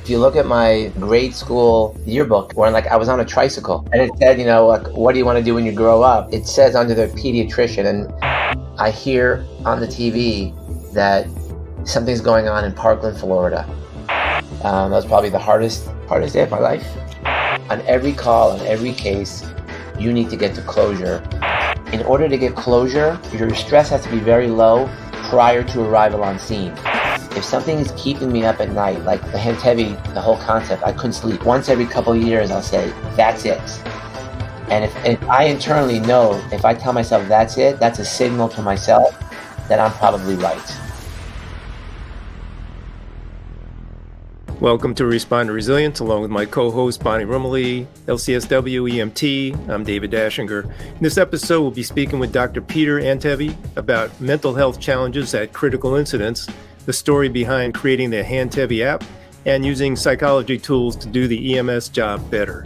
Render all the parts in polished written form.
If you look at my grade school yearbook, where I was on a tricycle, and it said, what do you want to do when you grow up? It says under the pediatrician, and I hear on the TV that something's going on in Parkland, Florida. That was probably the hardest day of my life. On every call, on every case, you need to get to closure. In order to get closure, your stress has to be very low prior to arrival on scene. If something is keeping me up at night, like the Handtevy, the whole concept, I couldn't sleep. Once every couple of years, I'll say, that's it. And if I internally know, if I tell myself that's it, that's a signal to myself that I'm probably right. Welcome to Respond to Resilience, along with my co-host Bonnie Rumley, LCSW EMT. I'm David Dashinger. In this episode, we'll be speaking with Dr. Peter Antevy about mental health challenges at critical incidents, the story behind creating the Handtevy App, and using psychology tools to do the EMS job better.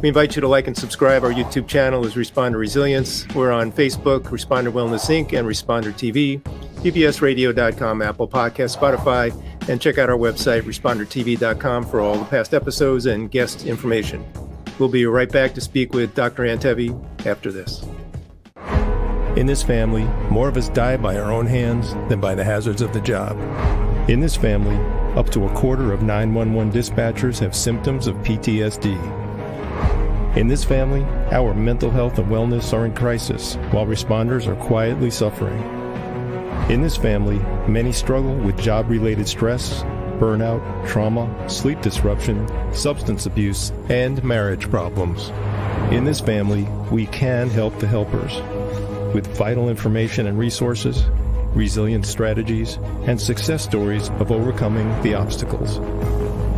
We invite you to like and subscribe. Our YouTube channel is Respond to Resilience. We're on Facebook, Responder Wellness Inc., and Responder TV, PBSradio.com, Apple Podcasts, Spotify, and check out our website, respondertv.com, for all the past episodes and guest information. We'll be right back to speak with Dr. Antevy after this. In this family, more of us die by our own hands than by the hazards of the job. In this family, up to a quarter of 911 dispatchers have symptoms of PTSD. In this family, our mental health and wellness are in crisis, while responders are quietly suffering. In this family, many struggle with job-related stress, burnout, trauma, sleep disruption, substance abuse, and marriage problems. In this family, we can help the helpers with vital information and resources, resilience strategies, and success stories of overcoming the obstacles.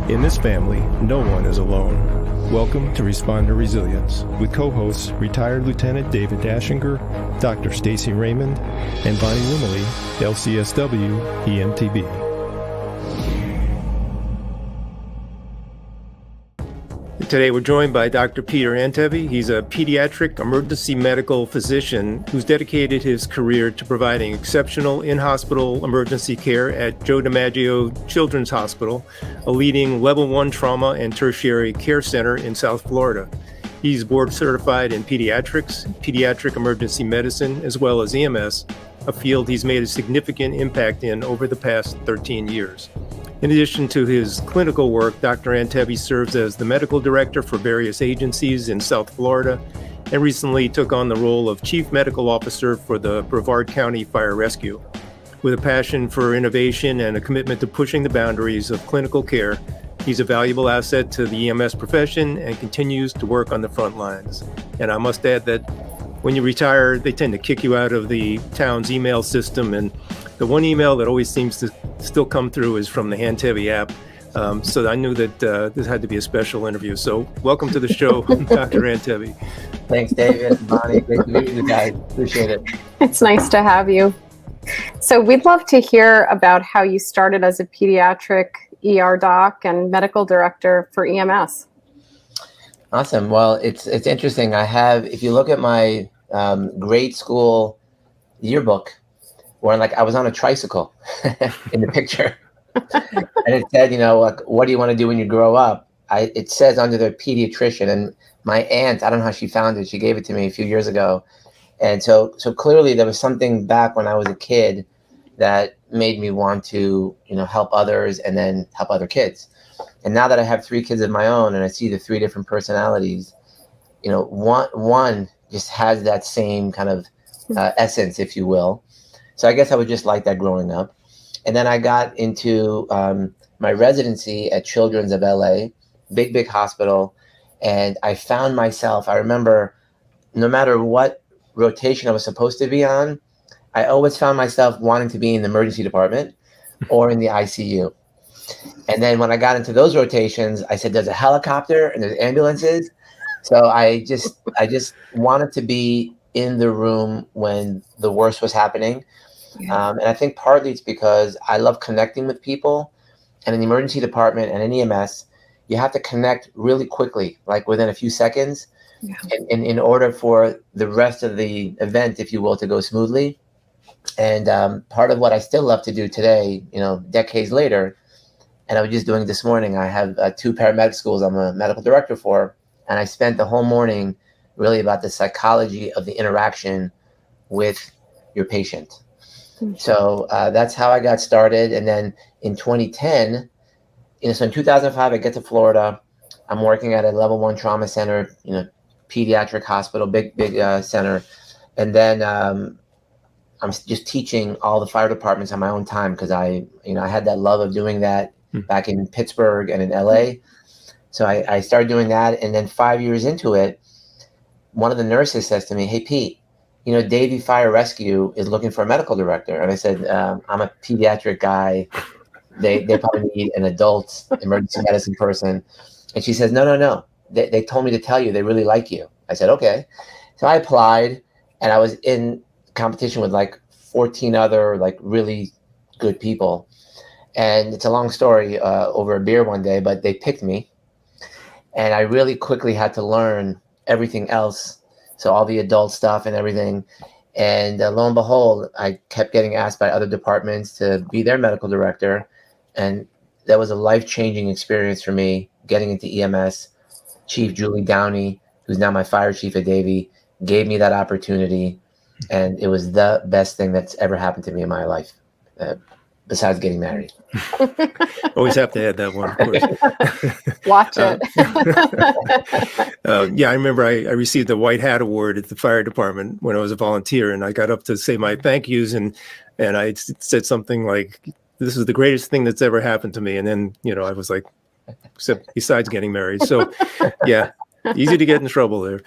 In this family, no one is alone. Welcome to Respond to Resilience with co-hosts retired Lieutenant David Dashinger, Dr. Stacy Raymond, and Bonnie Rumley, LCSW EMTB. Today we're joined by Dr. Peter Antevy. He's a pediatric emergency medical physician who's dedicated his career to providing exceptional in-hospital emergency care at Joe DiMaggio Children's Hospital, a leading level 1 trauma and tertiary care center in South Florida. He's board certified in pediatrics, pediatric emergency medicine, as well as EMS, a field he's made a significant impact in over the past 13 years. In addition to his clinical work, Dr. Antevy serves as the medical director for various agencies in South Florida and recently took on the role of chief medical officer for the Brevard County Fire Rescue. With a passion for innovation and a commitment to pushing the boundaries of clinical care, he's a valuable asset to the EMS profession and continues to work on the front lines. And I must add that when you retire, they tend to kick you out of the town's email system, and the one email that always seems to still come through is from the Handtevy App. So I knew that this had to be a special interview. So welcome to the show, Dr. Antevy. Thanks, David, Bonnie. Great to meet you guys. Appreciate it. It's nice to have you. So we'd love to hear about how you started as a pediatric ER doc and medical director for EMS. Awesome. Well, it's interesting. If you look at my grade school yearbook, where I was on a tricycle in the picture, and it said, what do you want to do when you grow up? It says under the pediatrician, and my aunt, I don't know how she found it. She gave it to me a few years ago. And so clearly there was something back when I was a kid that made me want to, help others and then help other kids. And now that I have 3 kids of my own and I see the 3 different personalities, one just has that same kind of essence, if you will. So I guess I would just like that growing up. And then I got into my residency at Children's of LA, big hospital. And I found myself, I remember no matter what rotation I was supposed to be on, I always found myself wanting to be in the emergency department or in the ICU. And then when I got into those rotations, I said, there's a helicopter and there's ambulances. So I just wanted to be in the room when the worst was happening. And I think partly it's because I love connecting with people. And in the emergency department and in EMS, you have to connect really quickly, like within a few seconds, in order for the rest of the event, if you will, to go smoothly. And part of what I still love to do today, decades later, And I was just doing this morning. I have 2 paramedic schools I'm a medical director for. And I spent the whole morning really about the psychology of the interaction with your patient. So that's how I got started. And then in 2010, so in 2005, I get to Florida. I'm working at a level 1 trauma center, pediatric hospital, big center. And then I'm just teaching all the fire departments on my own time because I had that love of doing that back in Pittsburgh and in LA. So I started doing that. And then 5 years into it, one of the nurses says to me, "Hey, Pete, Davie Fire Rescue is looking for a medical director." And I said, "I'm a pediatric guy. They probably need an adult emergency medicine person." And she says, No. They told me to tell you they really like you. I said, okay. So I applied, and I was in competition with like 14 other like really good people. And it's a long story over a beer one day, but they picked me. And I really quickly had to learn everything else. So all the adult stuff and everything. And lo and behold, I kept getting asked by other departments to be their medical director. And that was a life-changing experience for me, getting into EMS. Chief Julie Downey, who's now my fire chief at Davie, gave me that opportunity. And it was the best thing that's ever happened to me in my life, besides getting married. Always have to add that one, of course. Watch it. Yeah, I remember I received the White Hat Award at the fire department when I was a volunteer, and I got up to say my thank yous, and I said something like, "This is the greatest thing that's ever happened to me." And then, I was like, except besides getting married. So yeah, easy to get in trouble there.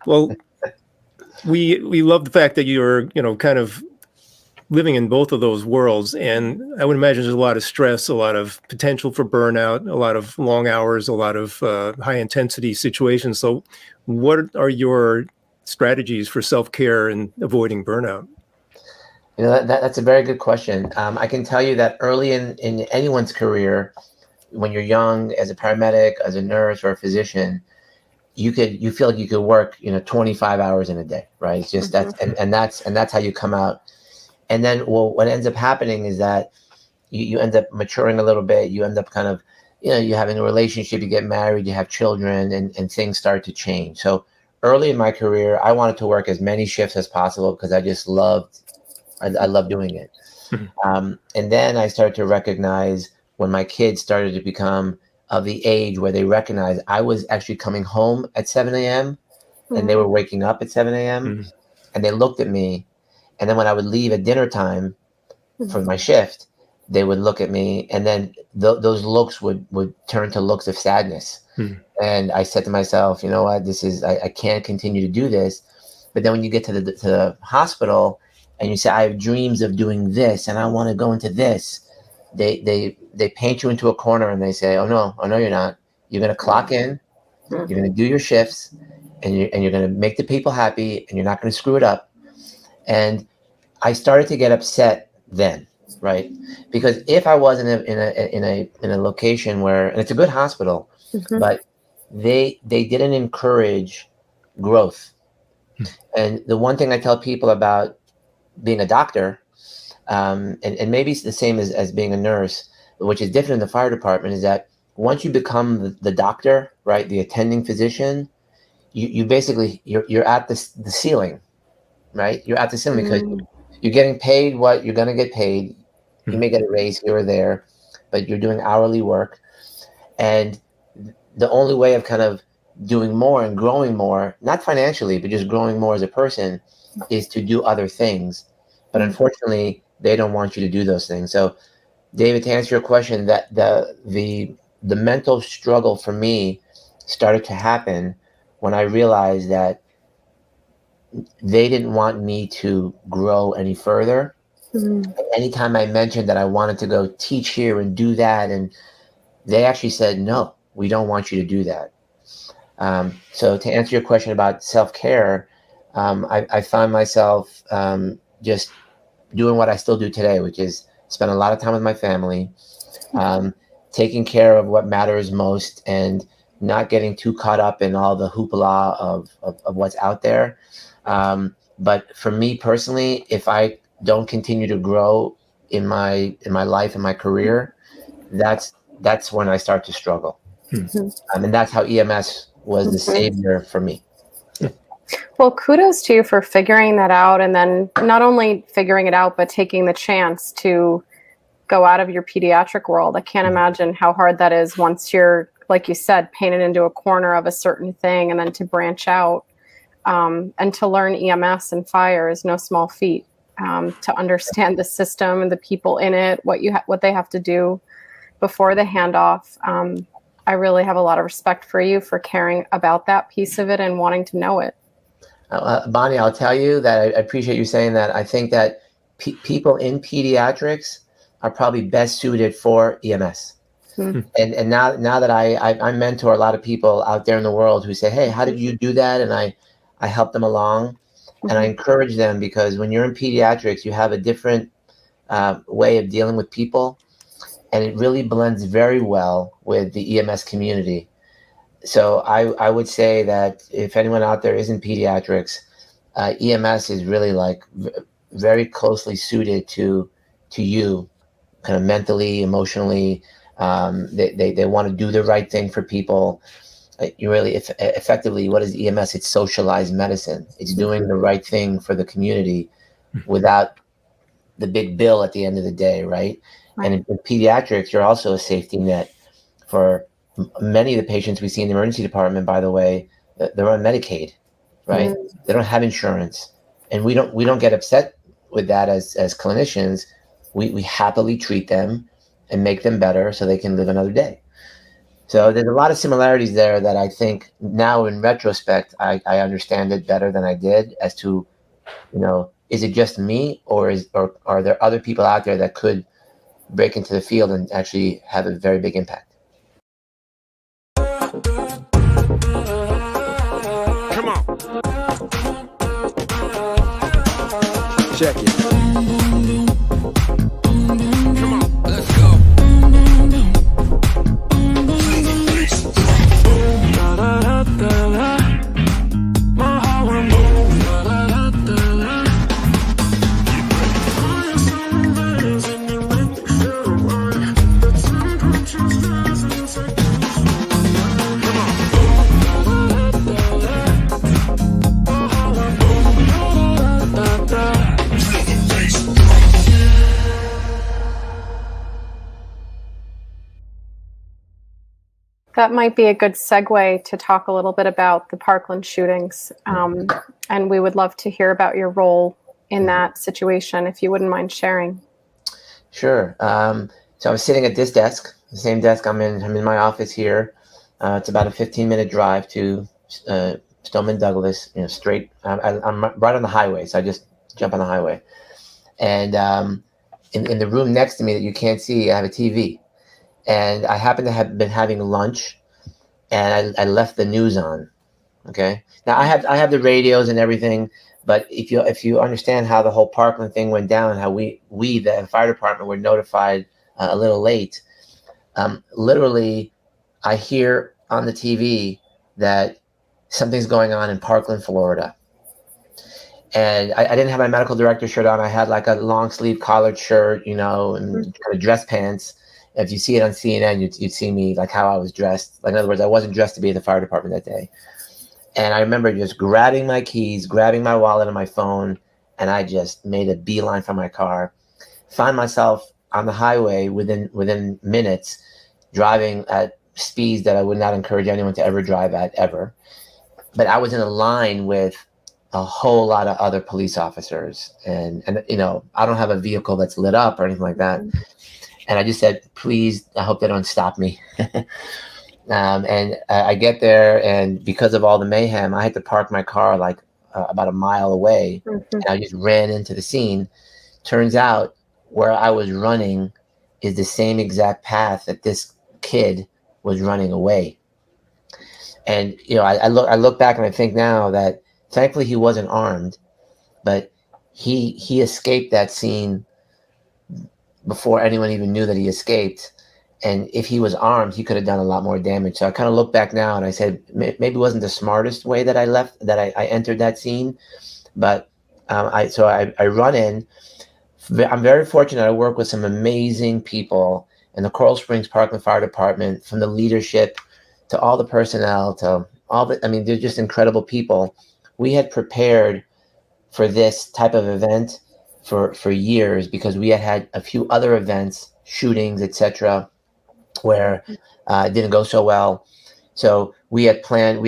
Well, we love the fact that you're, kind of living in both of those worlds. And I would imagine there's a lot of stress, a lot of potential for burnout, a lot of long hours, a lot of high intensity situations. So what are your strategies for self-care and avoiding burnout? That's a very good question. I can tell you that early in anyone's career, when you're young, as a paramedic, as a nurse, or a physician, you feel like you could work 25 hours in a day, right? It's just that's how you come out. And then what ends up happening is that you end up maturing a little bit. You end up kind of you having a relationship, you get married, you have children, and things start to change. So early in my career, I wanted to work as many shifts as possible because I just loved doing it. And then I started to recognize when my kids started to become of the age where they recognized I was actually coming home at 7 a.m. and they were waking up at 7 a.m. And they looked at me. And then when I would leave at dinner time for my shift, they would look at me, and then those looks would turn to looks of sadness. And I said to myself, you know what, I can't continue to do this. But then when you get to the hospital and you say, I have dreams of doing this and I want to go into this, they paint you into a corner and they say, oh no, you're not. You're going to clock in, you're going to do your shifts, and you're going to make the people happy, and you're not going to screw it up. And I started to get upset then, right? Because if I was in a location where, and it's a good hospital, but they didn't encourage growth. And the one thing I tell people about being a doctor, and maybe it's the same as being a nurse, which is different in the fire department, is that once you become the doctor, right, the attending physician, you basically you're at the ceiling, right? You're at the ceiling because you're getting paid what you're going to get paid. You may get a raise here or there, but you're doing hourly work. And the only way of kind of doing more and growing more, not financially, but just growing more as a person, is to do other things. But unfortunately, they don't want you to do those things. So, David, to answer your question, that the mental struggle for me started to happen when I realized that they didn't want me to grow any further. Anytime I mentioned that I wanted to go teach here and do that, and they actually said, no, we don't want you to do that. So to answer your question about self-care, I found myself just doing what I still do today, which is spend a lot of time with my family, taking care of what matters most, and not getting too caught up in all the hoopla of what's out there. But for me personally, if I don't continue to grow in my life and my career, that's when I start to struggle. Mhm. And that's how EMS was the Mhm. savior for me. Well, kudos to you for figuring that out, and then not only figuring it out, but taking the chance to go out of your pediatric world. I can't imagine how hard that is once you're, like you said, painted into a corner of a certain thing, and then to branch out and to learn EMS and fire is no small feat. To understand the system and the people in it, what they have to do before the handoff. I really have a lot of respect for you for caring about that piece of it and wanting to know it. Bonnie, I'll tell you that I appreciate you saying that. I think that people in pediatrics are probably best suited for EMS. And now that I mentor a lot of people out there in the world who say, hey, how did you do that? And I help them along, and I encourage them, because when you're in pediatrics, you have a different way of dealing with people, and it really blends very well with the EMS community. So I would say that if anyone out there is in pediatrics, EMS is really like very closely suited to you, kind of mentally, emotionally. They want to do the right thing for people. You really, effectively, what is EMS? It's socialized medicine. It's doing the right thing for the community without the big bill at the end of the day, right? And in pediatrics, you're also a safety net for many of the patients we see in the emergency department. By the way, they're on Medicaid, right? They don't have insurance, and we don't get upset with that as clinicians. We happily treat them and make them better so they can live another day. So there's a lot of similarities there that I think now in retrospect, I understand it better than I did, as to, is it just me, or are there other people out there that could break into the field and actually have a very big impact? Come on. Check it. Come on, let's go. My heart went boom. That might be a good segue to talk a little bit about the Parkland shootings. And we would love to hear about your role in that situation, if you wouldn't mind sharing. Sure. So I was sitting at this desk, the same desk I'm in my office here. It's about a 15-minute drive to Stoneman Douglas, straight. I'm right on the highway, so I just jump on the highway. And in the room next to me that you can't see, I have a TV. And I happen to have been having lunch, and I left the news on. Okay. Now I have the radios and everything, but if you understand how the whole Parkland thing went down, how we the fire department were notified a little late. Literally, I hear on the TV that something's going on in Parkland, Florida. And I didn't have my medical director shirt on. I had like a long sleeve collared shirt, and kind of dress pants. If you see it on CNN, you'd see me like how I was dressed. Like, in other words, I wasn't dressed to be in the fire department that day. And I remember just grabbing my keys, grabbing my wallet and my phone, and I just made a beeline for my car. Find myself on the highway within minutes, driving at speeds that I would not encourage anyone to ever drive at, ever. But I was in a line with a whole lot of other police officers. And I don't have a vehicle that's lit up or anything like that. And I just said, please, I hope they don't stop me. And I get there, and because of all the mayhem, I had to park my car like about a mile away. And I just ran into the scene. Turns out where I was running is the same exact path that this kid was running away. And, I look back and I think now that thankfully he wasn't armed, but he escaped that scene before anyone even knew that he escaped. And if he was armed, he could have done a lot more damage. So I kind of look back now and I said, maybe it wasn't the smartest way that I entered that scene. But I run in. I'm very fortunate. I work with some amazing people and the Coral Springs Parkland Fire Department, from the leadership to all the personnel to all the, I mean, they're just incredible people. We had prepared for this type of event for years because we had a few other events, shootings, etc., where it didn't go so well. So we had prepared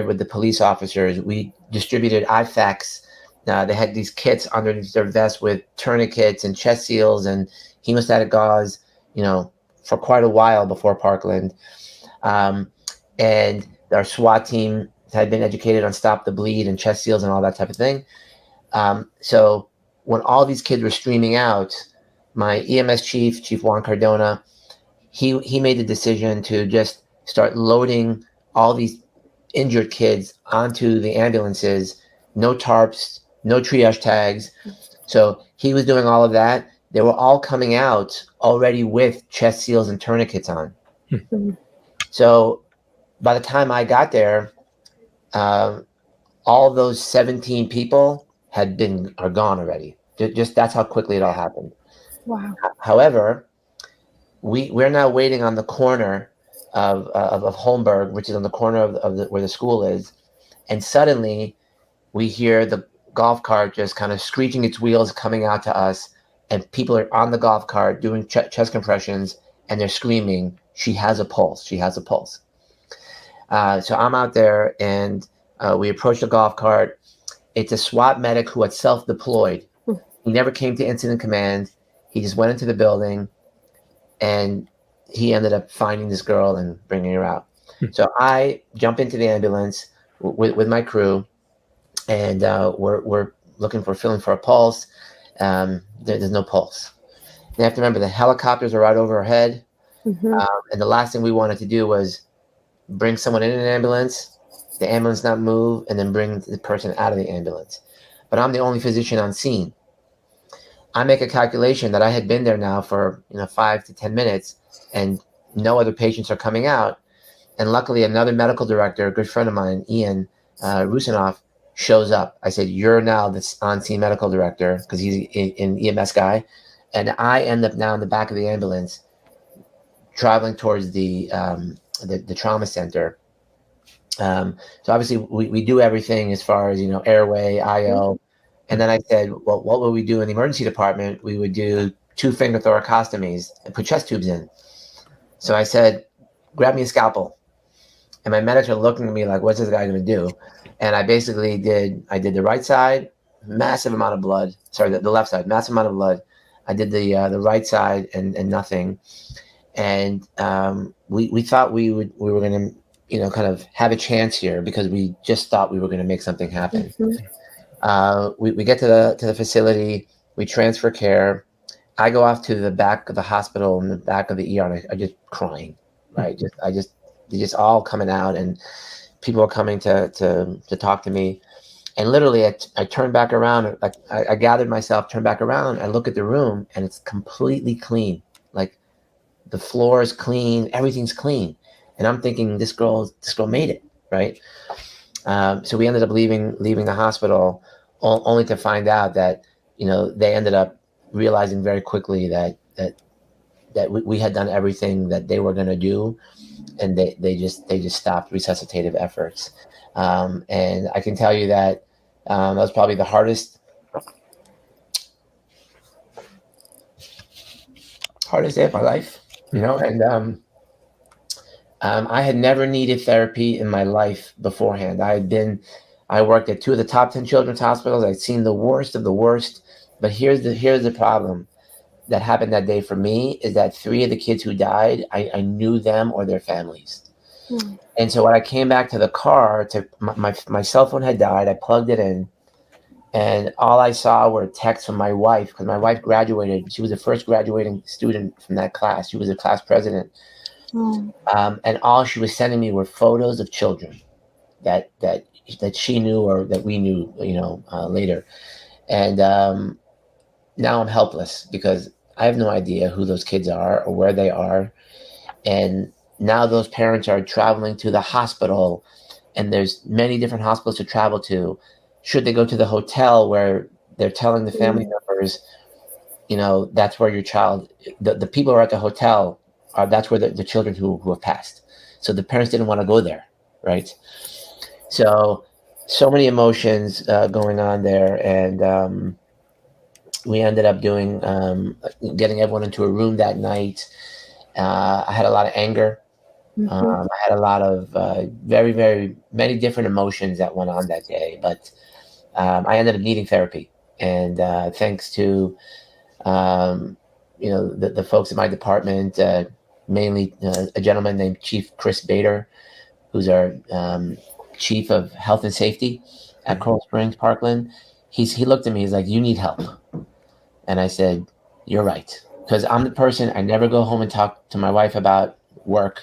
with the police officers. We distributed IFAKs. They had these kits underneath their vests with tourniquets and chest seals and hemostatic gauze, for quite a while before Parkland. And our SWAT team had been educated on stop the bleed and chest seals and all that type of thing. So when all these kids were streaming out, my EMS Chief Juan Cardona, he made the decision to just start loading all these injured kids onto the ambulances, no tarps, no triage tags. So he was doing all of that. They were all coming out already with chest seals and tourniquets on. So by the time I got there, all those 17 people are gone already. Just that's how quickly it all happened. Wow. However, we're now waiting on the corner of Holmberg, which is on the corner of where the school is, and suddenly we hear the golf cart just kind of screeching its wheels coming out to us, and people are on the golf cart doing chest compressions, and they're screaming, "She has a pulse! She has a pulse!" So I'm out there, and we approach the golf cart. It's a SWAT medic who had self-deployed. He never came to incident command. He just went into the building, and he ended up finding this girl and bringing her out. So I jump into the ambulance with my crew, and we're feeling for a pulse. There's no pulse. You have to remember the helicopters are right over our head, and the last thing we wanted to do was bring someone in an ambulance, the ambulance not move, and then bring the person out of the ambulance. But I'm the only physician on scene. I make a calculation that I had been there now for 5 to 10 minutes, and no other patients are coming out. And luckily, another medical director, a good friend of mine, Ian Rusinoff, shows up. I said, "You're now the on-scene medical director," because he's an EMS guy. And I end up now in the back of the ambulance, traveling towards the trauma center. So obviously, we do everything as far as airway, IO. And then I said, well, what would we do in the emergency department? We would do 2-finger thoracostomies and put chest tubes in. So I said, grab me a scalpel. And my medics are looking at me like, what's this guy going to do? And I basically did the right side, massive amount of blood. Sorry, the left side, massive amount of blood. I did the right side and nothing. And we thought we were going to, kind of have a chance here because we just thought we were going to make something happen. We get to the facility, we transfer care. I go off to the back of the hospital in the back of the ER, and I just crying, right? They're just all coming out, and people are coming to talk to me. And literally, I turned back around, like I gathered myself, turned back around, I look at the room, and it's completely clean. Like the floor is clean, everything's clean, and I'm thinking this girl made it, right? So we ended up leaving the hospital, only to find out that they ended up realizing very quickly that we had done everything that they were going to do, and they just stopped resuscitative efforts. And I can tell you that was probably the hardest day of my life, and I had never needed therapy in my life beforehand. I worked at 2 of the top 10 children's hospitals. I'd seen the worst of the worst. But here's the problem that happened that day for me is that 3 of the kids who died, I knew them or their families. And so when I came back to the car, my cell phone had died. I plugged it in, and all I saw were texts from my wife, because my wife graduated. She was the first graduating student from that class. She was a class president. And all she was sending me were photos of children that she knew or that we knew, later. And now I'm helpless because I have no idea who those kids are or where they are. And now those parents are traveling to the hospital, and there's many different hospitals to travel to. Should they go to the hotel where they're telling the family members, that's where your child, the people who are at the hotel that's where the children who have passed. So the parents didn't want to go there, right? So many emotions going on there, and we ended up getting everyone into a room that night. I had a lot of anger. I had a lot of very, very many different emotions that went on that day, but I ended up needing therapy, and thanks to the folks in my department, mainly a gentleman named Chief Chris Bader, who's our chief of health and safety at Coral Springs, Parkland. He looked at me. He's like, "You need help," and I said, "You're right," because I'm the person. I never go home and talk to my wife about work.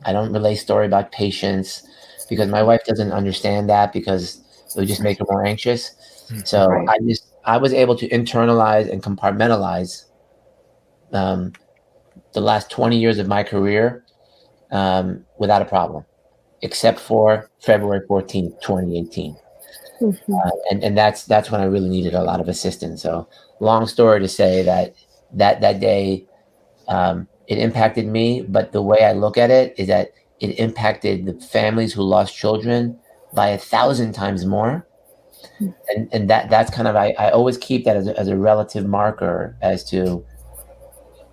I don't relay story about patients because my wife doesn't understand that, because it would just make her more anxious. So Right. I was able to internalize and compartmentalize the last 20 years of my career without a problem, except for February 14th, 2018. And that's when I really needed a lot of assistance. So long story to say that day, it impacted me, but the way I look at it is that it impacted the families who lost children by 1,000 times more. And that's kind of, I always keep that as a relative marker as to,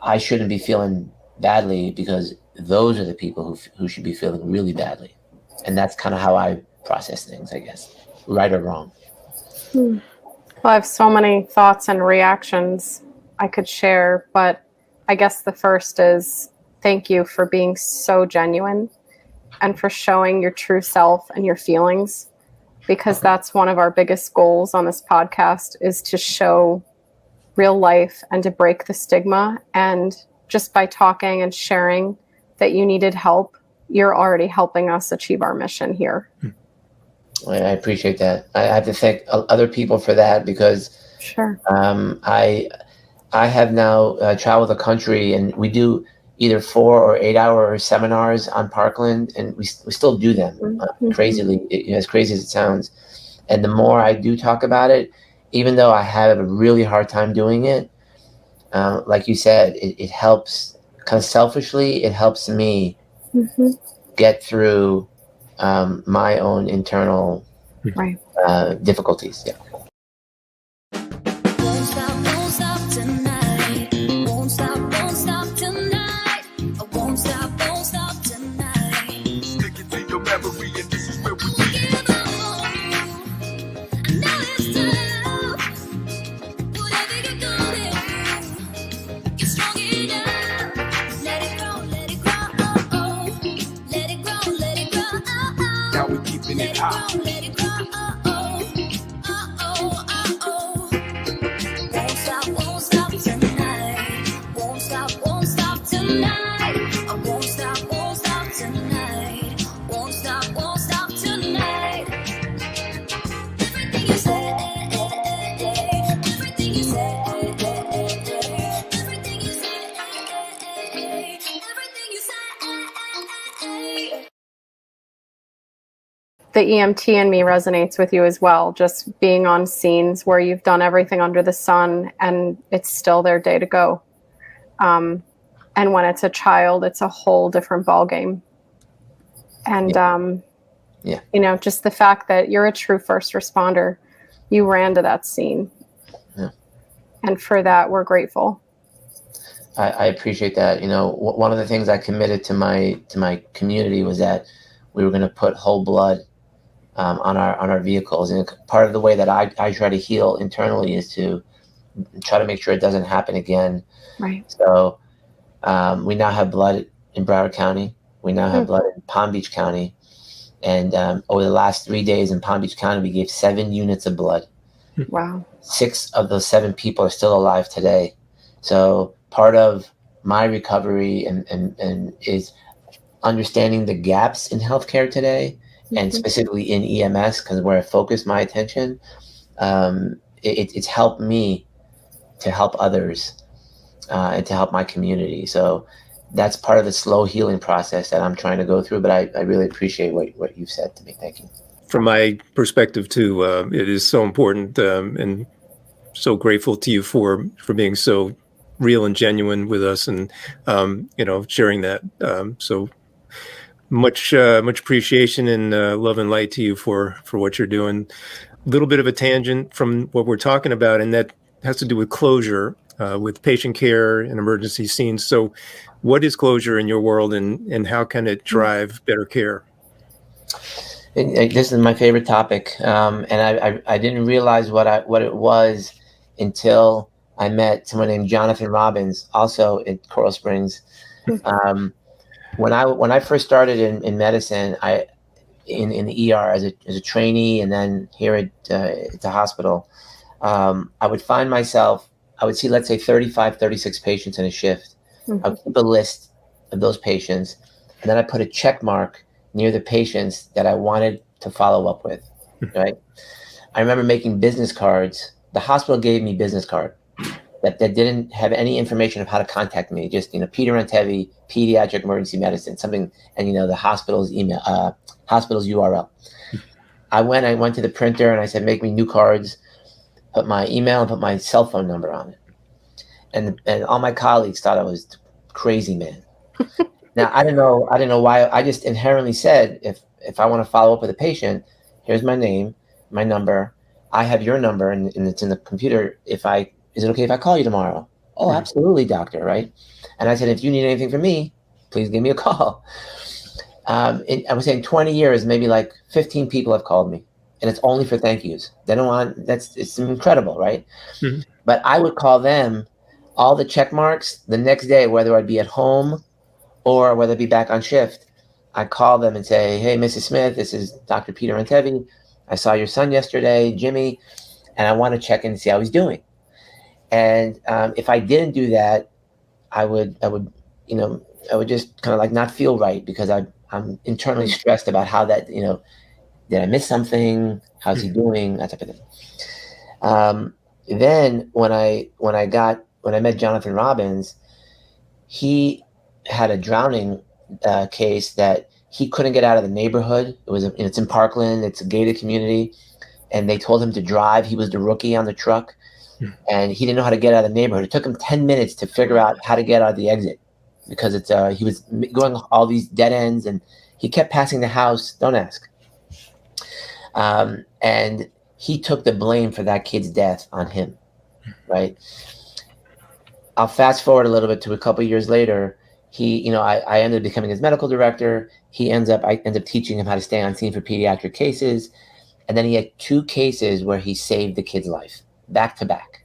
I shouldn't be feeling badly because those are the people who should be feeling really badly. And that's kind of how I process things, I guess, right or wrong. Well, I have so many thoughts and reactions I could share, but I guess the first is thank you for being so genuine and for showing your true self and your feelings, because that's one of our biggest goals on this podcast, is to show real life and to break the stigma. And just by talking and sharing that you needed help, you're already helping us achieve our mission here. I appreciate that. I have to thank other people for that, because Sure. I have now traveled the country, and we do either 4 or 8 hour seminars on Parkland, and we still do them crazily, as crazy as it sounds. And the more I do talk about it, even though I have a really hard time doing it, like you said, it helps, kind of selfishly, it helps me get through my own internal difficulties. Yeah. Won't stop tonight. Won't stop tonight. I won't stop tonight. Stick it to your memory, and this is where we Give up on you. Now it's time. Whatever you're going through, get strong enough. Let it grow, let it grow. Oh, oh. Let it grow, let it grow. Oh, oh. Now we're keeping Let it it hot. grow, let it grow. Oh, oh. Oh, oh, oh, oh. Won't stop tonight. Won't stop tonight. I won't stop tonight. Won't stop tonight. Everything you say, everything you say, everything you say, everything you say. The EMT in me resonates with you as well. Just being on scenes where you've done everything under the sun and it's still their day to go. And when it's a child, it's a whole different ballgame. And, just the fact that you're a true first responder, you ran to that scene. Yeah. And for that, we're grateful. I appreciate that. One of the things I committed to my community was that we were going to put whole blood on our vehicles, and part of the way that I try to heal internally is to try to make sure it doesn't happen again. Right. So we now have blood in Brevard County. We now have blood in Palm Beach County, and over the last 3 days in Palm Beach County, we gave 7 units of blood. Wow. 6 of those 7 people are still alive today. So part of my recovery and is understanding the gaps in healthcare today, and specifically in EMS, because where I focus my attention, it's helped me to help others and to help my community. So that's part of the slow healing process that I'm trying to go through. But I really appreciate what you've said to me. Thank you. From my perspective too, it is so important, and so grateful to you for being so real and genuine with us, and sharing that. So much appreciation and love and light to you for what you're doing. A little bit of a tangent from what we're talking about, and that has to do with closure, with patient care and emergency scenes. So what is closure in your world, and how can it drive better care? This is my favorite topic, and I didn't realize what it was until I met someone named Jonathan Robbins, also in Coral Springs. When I first started in medicine, in the ER as a trainee, and then here at the hospital, I would find myself, I would see, let's say, 35, 36 patients in a shift. I would keep a list of those patients, and then I put a check mark near the patients that I wanted to follow up with, right? I remember making business cards. The hospital gave me business card that didn't have any information of how to contact me, just, Peter Antevy, Pediatric Emergency Medicine, something, and, the hospital's email, hospital's URL. I went to the printer and I said, make me new cards, put my email and put my cell phone number on it. And all my colleagues thought I was crazy, man. Now, I didn't know why. I just inherently said, if I want to follow up with a patient, here's my name, my number. I have your number, and it's in the computer. Is it okay if I call you tomorrow? Oh, absolutely, doctor, right? And I said, if you need anything from me, please give me a call. I was saying 20 years, maybe like 15 people have called me, and it's only for thank yous. They don't want, it's incredible, right? Mm-hmm. But I would call them all the check marks the next day, whether I'd be at home or whether I'd be back on shift. I call them and say, hey, Mrs. Smith, this is Dr. Peter Antevy. I saw your son yesterday, Jimmy, and I want to check in and see how he's doing. And if I didn't do that, I would just kind of like not feel right, because I'm internally stressed about how that, did I miss something? How's he doing? That type of thing. Then when I met Jonathan Robbins, he had a drowning case that he couldn't get out of the neighborhood. It's in Parkland. It's a gated community, and they told him to drive. He was the rookie on the truck, and he didn't know how to get out of the neighborhood. It took him 10 minutes to figure out how to get out of the exit, because he was going all these dead ends, and he kept passing the house. Don't ask. And he took the blame for that kid's death on him, right? I'll fast forward a little bit to a couple of years later. I ended up becoming his medical director. I end up teaching him how to stay on scene for pediatric cases. And then he had 2 cases where he saved the kid's life, back to back.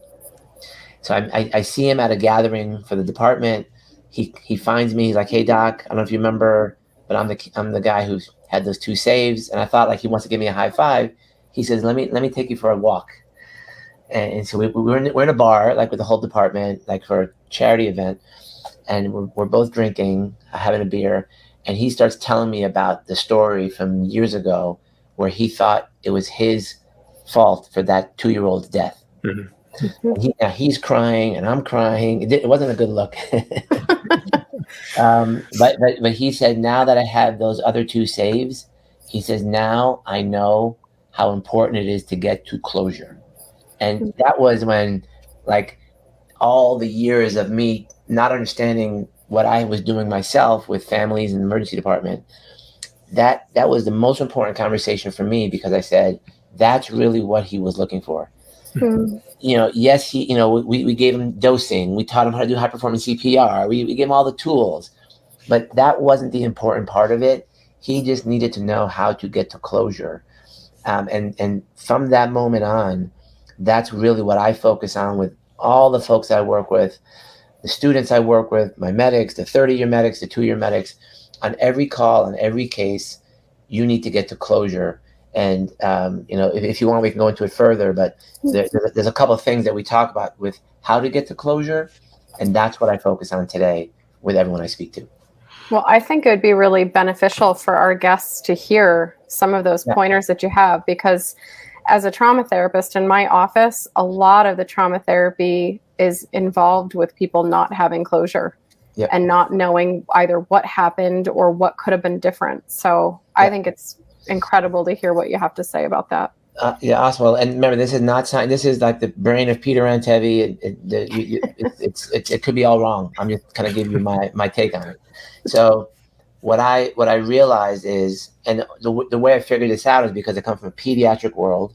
So I see him at a gathering for the department. He finds me. He's like, hey, doc, I don't know if you remember, but I'm the guy who had those 2 saves. And I thought, like, he wants to give me a high five. He says, let me take you for a walk. And so we're in a bar, like, with the whole department, like for a charity event. And we're both drinking, having a beer. And he starts telling me about the story from years ago where he thought it was his fault for that 2-year-old's death. Mm-hmm. And he's crying and I'm crying. It wasn't a good look. But he said, now that I have those other 2 saves, he says, now I know how important it is to get to closure. And that was when, like, all the years of me not understanding what I was doing myself with families in the emergency department, that was the most important conversation for me, because I said, that's really what he was looking for. Mm-hmm. Yes, we gave him dosing. We taught him how to do high performance CPR. We gave him all the tools, but that wasn't the important part of it. He just needed to know how to get to closure. And from that moment on, that's really what I focus on with all the folks I work with, the students I work with, my medics, the 30-year medics, the 2-year medics. On every call, on every case, you need to get to closure. And, if you want, we can go into it further, but there's a couple of things that we talk about with how to get to closure. And that's what I focus on today with everyone I speak to. Well, I think it would be really beneficial for our guests to hear some of those pointers that you have, because as a trauma therapist in my office, a lot of the trauma therapy is involved with people not having closure and not knowing either what happened or what could have been different. So I think it's incredible to hear what you have to say about that. Yeah, Oswald. And remember, this is not science. This is like the brain of Peter Antevy. It could be all wrong. I'm just kind of giving you my take on it. So what I realized is, and the way I figured this out is because I come from a pediatric world,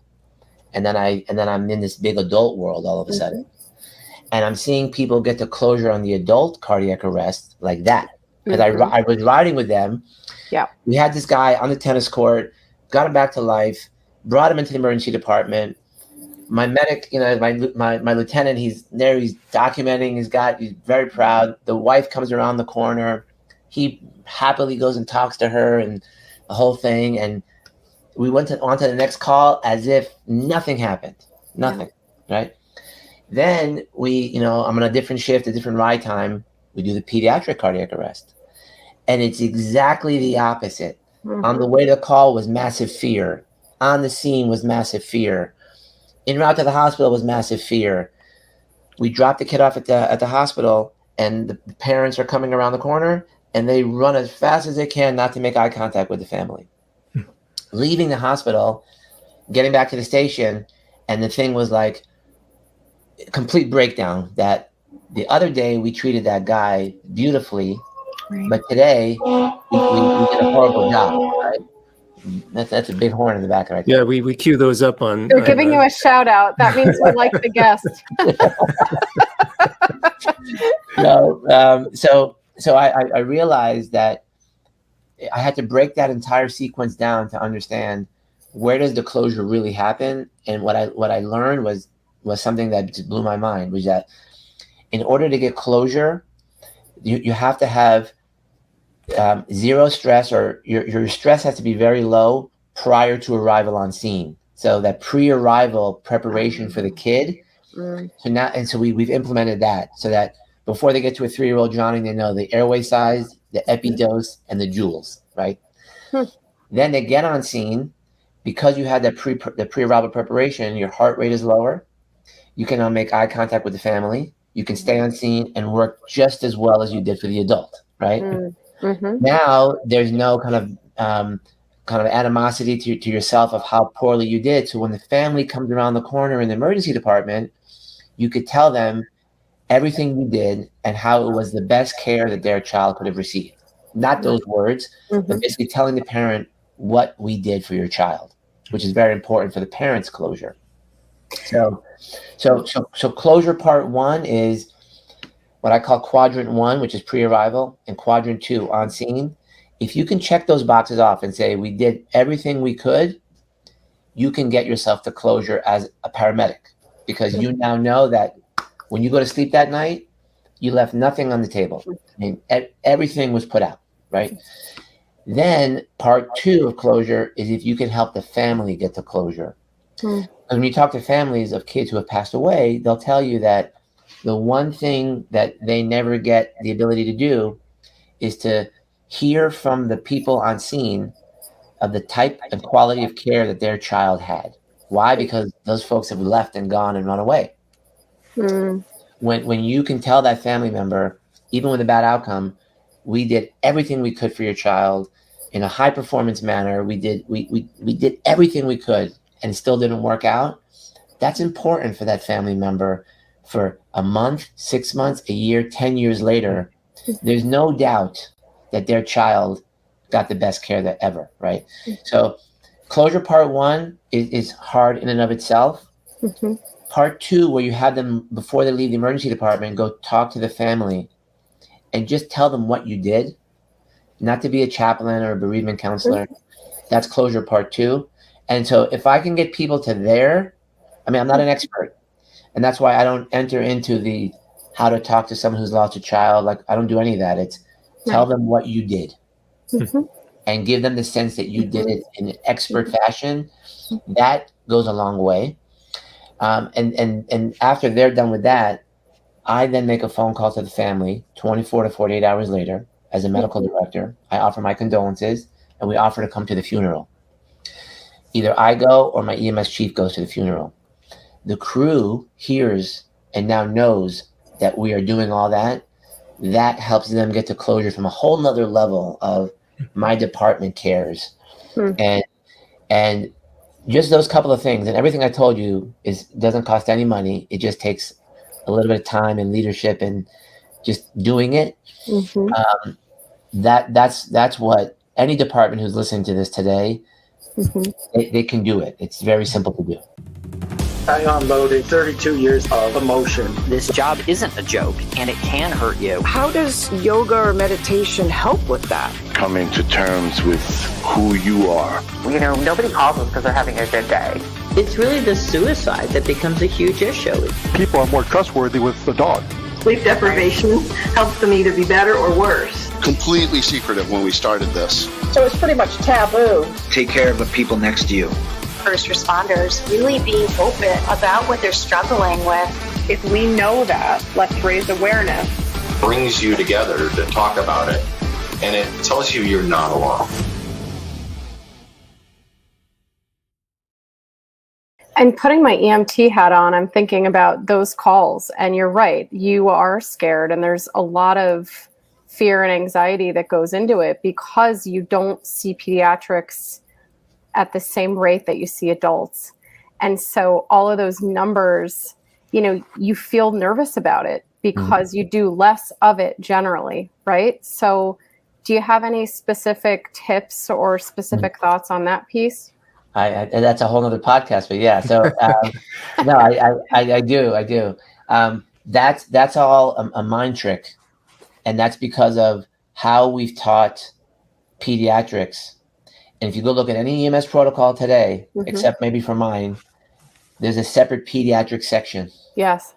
and then I'm in this big adult world all of a sudden, and I'm seeing people get to closure on the adult cardiac arrest like that. Because I was riding with them. Yeah. We had this guy on the tennis court, got him back to life, brought him into the emergency department. My medic, my lieutenant, he's there, he's documenting, he's very proud. The wife comes around the corner. He happily goes and talks to her and the whole thing. And we went on to the next call as if nothing happened. Nothing, right? Then I'm on a different shift, a different ride time. We do the pediatric cardiac arrest. And it's exactly the opposite. On the way to the call was massive fear. On the scene was massive fear. En route to the hospital was massive fear. We dropped the kid off at the hospital, and the parents are coming around the corner, and they run as fast as they can not to make eye contact with the family. Leaving the hospital, getting back to the station, and the thing was like a complete breakdown. That the other day we treated that guy beautifully, but today we did a horrible job. Right? That's a big horn in the back right there. Yeah, we cue those up on. We're giving you a shout out. That means we like the guest. So I realized that I had to break that entire sequence down to understand where does the closure really happen. And what I learned was something that just blew my mind, was that in order to get closure, you have to have zero stress, or your stress has to be very low prior to arrival on scene. So that pre-arrival preparation for the kid. So we've implemented that so that before they get to a 3-year-old drowning, they know the airway size, the epidose, and the joules, right? Then they get on scene. Because you had that the pre-arrival preparation, your heart rate is lower. You can now make eye contact with the family. You can stay on scene and work just as well as you did for the adult, right? Now there's no kind of animosity to yourself of how poorly you did. So when the family comes around the corner in the emergency department, you could tell them everything you did and how it was the best care that their child could have received. Not those words, but basically telling the parent what we did for your child, which is very important for the parent's closure. So closure part 1 is what I call quadrant 1, which is pre-arrival, and quadrant 2, on scene. If you can check those boxes off and say, we did everything we could, you can get yourself to closure as a paramedic, because you now know that when you go to sleep that night, you left nothing on the table. I mean, everything was put out, right? Then part 2 of closure is if you can help the family get to closure. Because when you talk to families of kids who have passed away, they'll tell you that the one thing that they never get the ability to do is to hear from the people on scene of the type and quality of care that their child had. Why? Because those folks have left and gone and run away. When you can tell that family member, even with a bad outcome, we did everything we could for your child in a high performance manner. We did everything we could, and it still didn't work out. That's important for that family member for a month, 6 months, a year, 10 years later. There's no doubt that their child got the best care that ever, right? So closure part 1 is hard in and of itself. Part 2, where you have them, before they leave the emergency department, go talk to the family and just tell them what you did, not to be a chaplain or a bereavement counselor. That's closure part 2. And so if I can get people to there, I mean, I'm not an expert, and that's why I don't enter into the how to talk to someone who's lost a child. Like, I don't do any of that. It's tell them what you did and give them the sense that you did it in an expert fashion. That goes a long way. And after they're done with that, I then make a phone call to the family 24 to 48 hours later. As a medical director, I offer my condolences, and we offer to come to the funeral. Either I go or my EMS chief goes to the funeral. The crew hears and now knows that we are doing all that. That helps them get to closure from a whole nother level of my department cares. And just those couple of things, and everything I told you doesn't cost any money. It just takes a little bit of time and leadership and just doing it. Mm-hmm. That's what any department who's listening to this today, they can do it. It's very simple to do. I unloaded 32 years of emotion. This job isn't a joke, and it can hurt you. How does yoga or meditation help with that? Coming to terms with who you are. You know, nobody calls us because they're having a good day. It's really the suicide that becomes a huge issue. People are more trustworthy with the dog. Sleep deprivation helps them either be better or worse. Completely secretive when we started this. So it's pretty much taboo. Take care of the people next to you. First responders really being open about what they're struggling with. If we know that, let's raise awareness. Brings you together to talk about it, and it tells you you're not alone. And putting my EMT hat on, I'm thinking about those calls. And you're right, you are scared, and there's a lot of fear and anxiety that goes into it because you don't see pediatrics at the same rate that you see adults. And so all of those numbers, you know, you feel nervous about it because you do less of it generally, right? So do you have any specific tips or specific thoughts on that piece? That's a whole nother podcast, but yeah. So no, I do. That's all a mind trick, and that's because of how we've taught pediatrics. And if you go look at any EMS protocol today, except maybe for mine, there's a separate pediatric section. Yes.